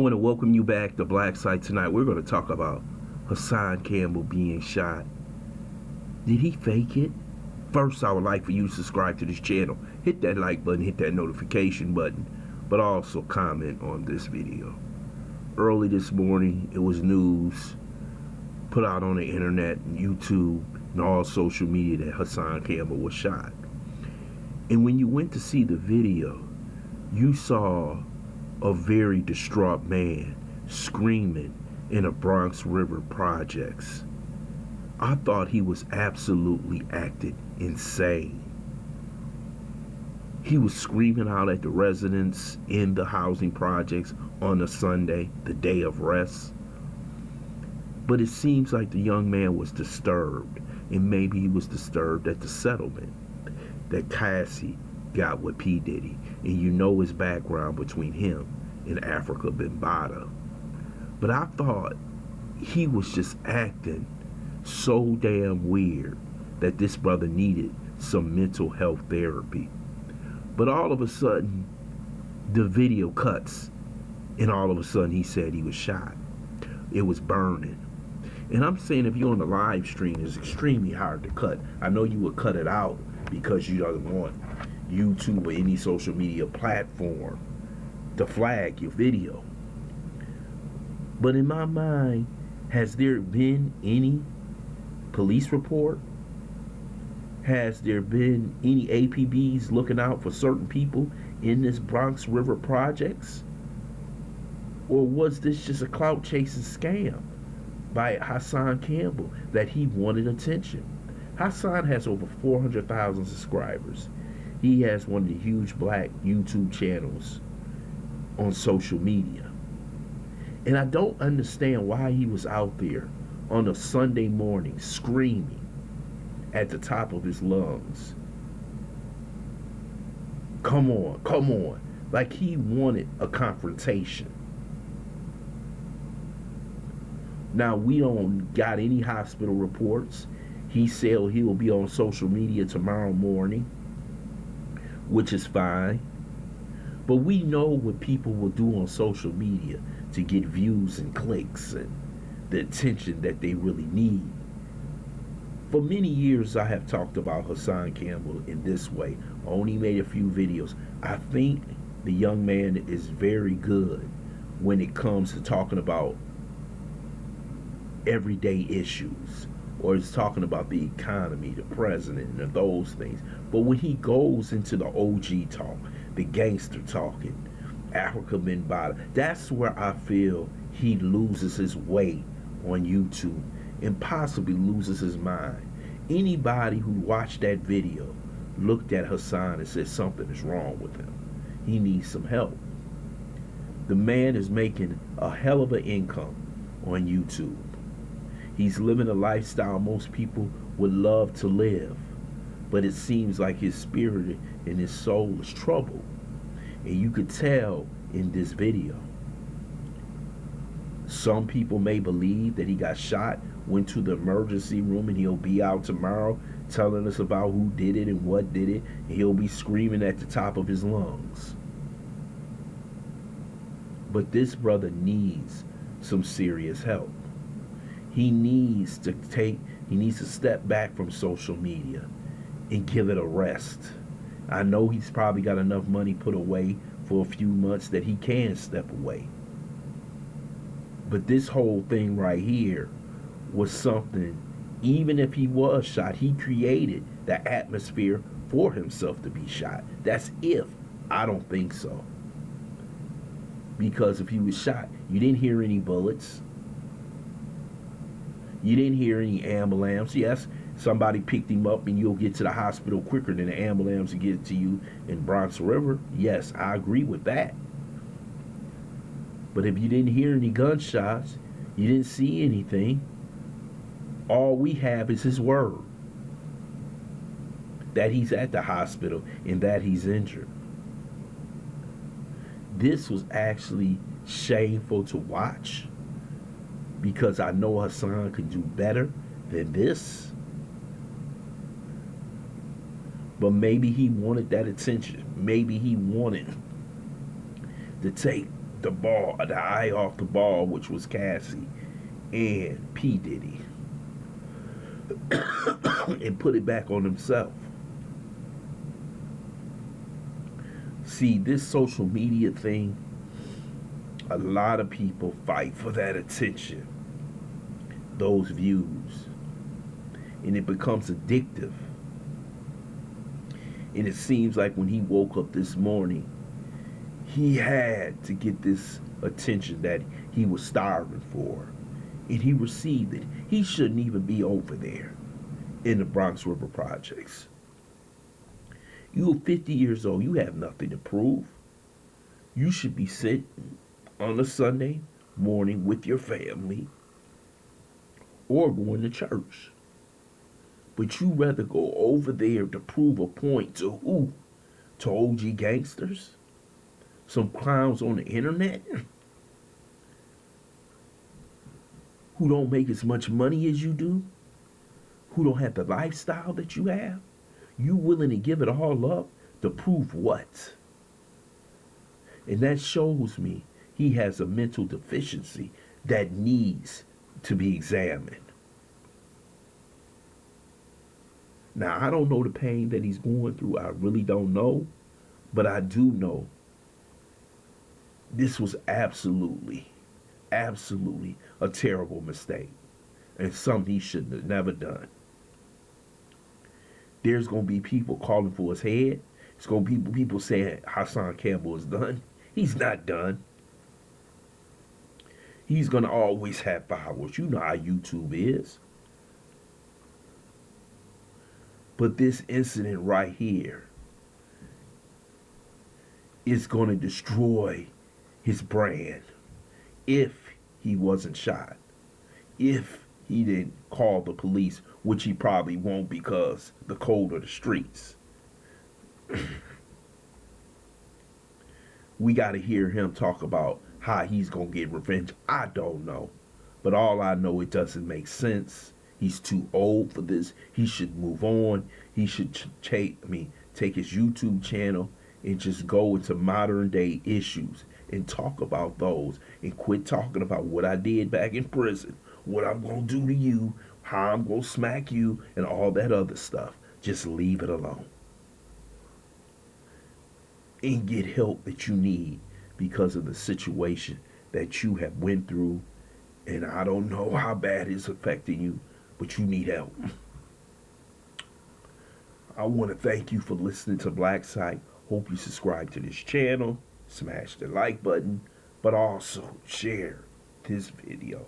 I want to welcome you back to BLACKSITE. Tonight we're going to talk about Hassan Campbell being shot. Did he fake it? First, I would like for you to subscribe to this channel. Hit that like button, hit that notification button, but also comment on this video. Early this morning, it was news put out on the internet, YouTube, and all social media that Hassan Campbell was shot. And when you went to see the video, you saw a very distraught man screaming in a Bronx River projects. I thought he was absolutely acted insane. He was screaming out at the residents in the housing projects on a Sunday, the day of rest. But it seems like the young man was disturbed, and maybe he was disturbed at the settlement that Cassie got with P. Diddy, and you know his background between him and Africa Bambaataa. But I thought he was just acting so damn weird that this brother needed some mental health therapy. But all of a sudden, the video cuts, and all of a sudden he said he was shot. It was burning. And I'm saying if you're on the live stream, it's extremely hard to cut. I know you would cut it out because you don't want YouTube or any social media platform to flag your video. But in my mind, has there been any police report? Has there been any APBs looking out for certain people in this Bronx River projects? Or was this just a clout chasing scam by Hassan Campbell that he wanted attention? Hassan has over 400,000 subscribers. He has one of the huge black YouTube channels on social media. And I don't understand why he was out there on a Sunday morning screaming at the top of his lungs. Come on, come on. Like he wanted a confrontation. Now, we don't got any hospital reports. He said he will be on social media tomorrow morning, which is fine. But we know what people will do on social media to get views and clicks and the attention that they really need. For many years, I have talked about Hassan Campbell in this way. I only made a few videos. I think the young man is very good when it comes to talking about everyday issues, or is talking about the economy, the president, and those things. But when he goes into the OG talk, the gangster talking, Africa Bambaataa, that's where I feel he loses his way on YouTube and possibly loses his mind. Anybody who watched that video looked at Hassan and said something is wrong with him. He needs some help. The man is making a hell of an income on YouTube. He's living a lifestyle most people would love to live, but it seems like his spirit and his soul is troubled. And you could tell in this video. Some people may believe that he got shot, went to the emergency room, and he'll be out tomorrow telling us about who did it and what did it, and he'll be screaming at the top of his lungs. But this brother needs some serious help. He needs to step back from social media and give it a rest. I know he's probably got enough money put away for a few months that he can step away. But this whole thing right here was something, even if he was shot, he created the atmosphere for himself to be shot. That's if. I don't think so. Because if he was shot, you didn't hear any bullets. You didn't hear any ambulance. Yes, somebody picked him up and you'll get to the hospital quicker than the ambulance will get to you in Bronx River. Yes, I agree with that. But if you didn't hear any gunshots, you didn't see anything, all we have is his word that he's at the hospital and that he's injured. This was actually shameful to watch, because I know Hassan could do better than this. But maybe he wanted that attention. Maybe he wanted to take the eye off the ball, which was Cassie and P. Diddy, and put it back on himself. See, this social media thing, a lot of people fight for that attention, those views, and it becomes addictive. And it seems like when he woke up this morning, he had to get this attention that he was starving for, and he received it. He shouldn't even be over there in the Bronx River Projects. You're 50 years old. You have nothing to prove. You should be sitting on a Sunday morning with your family or going to church. But you rather go over there to prove a point to who? To OG gangsters? Some clowns on the internet? Who don't make as much money as you do? Who don't have the lifestyle that you have? You willing to give it all up to prove what? And that shows me he has a mental deficiency that needs to be examined. Now, I don't know the pain that he's going through. I really don't know. But I do know this was absolutely a terrible mistake. And something he shouldn't have never done. There's going to be people calling for his head. It's going to be people saying Hassan Campbell is done. He's not done. He's going to always have followers. You know how YouTube is. But this incident right here is going to destroy his brand if he wasn't shot. If he didn't call the police, which he probably won't because the cold of the streets. We got to hear him talk about how he's going to get revenge. I don't know. But all I know, it doesn't make sense. He's too old for this. He should move on. He should take his YouTube channel and just go into modern day issues and talk about those and quit talking about what I did back in prison, what I'm going to do to you, how I'm going to smack you, and all that other stuff. Just leave it alone. And get help that you need because of the situation that you have went through. And I don't know how bad it's affecting you, but you need help. I want to thank you for listening to BLACKSITE. Hope you subscribe to this channel, smash the like button, but also share this video.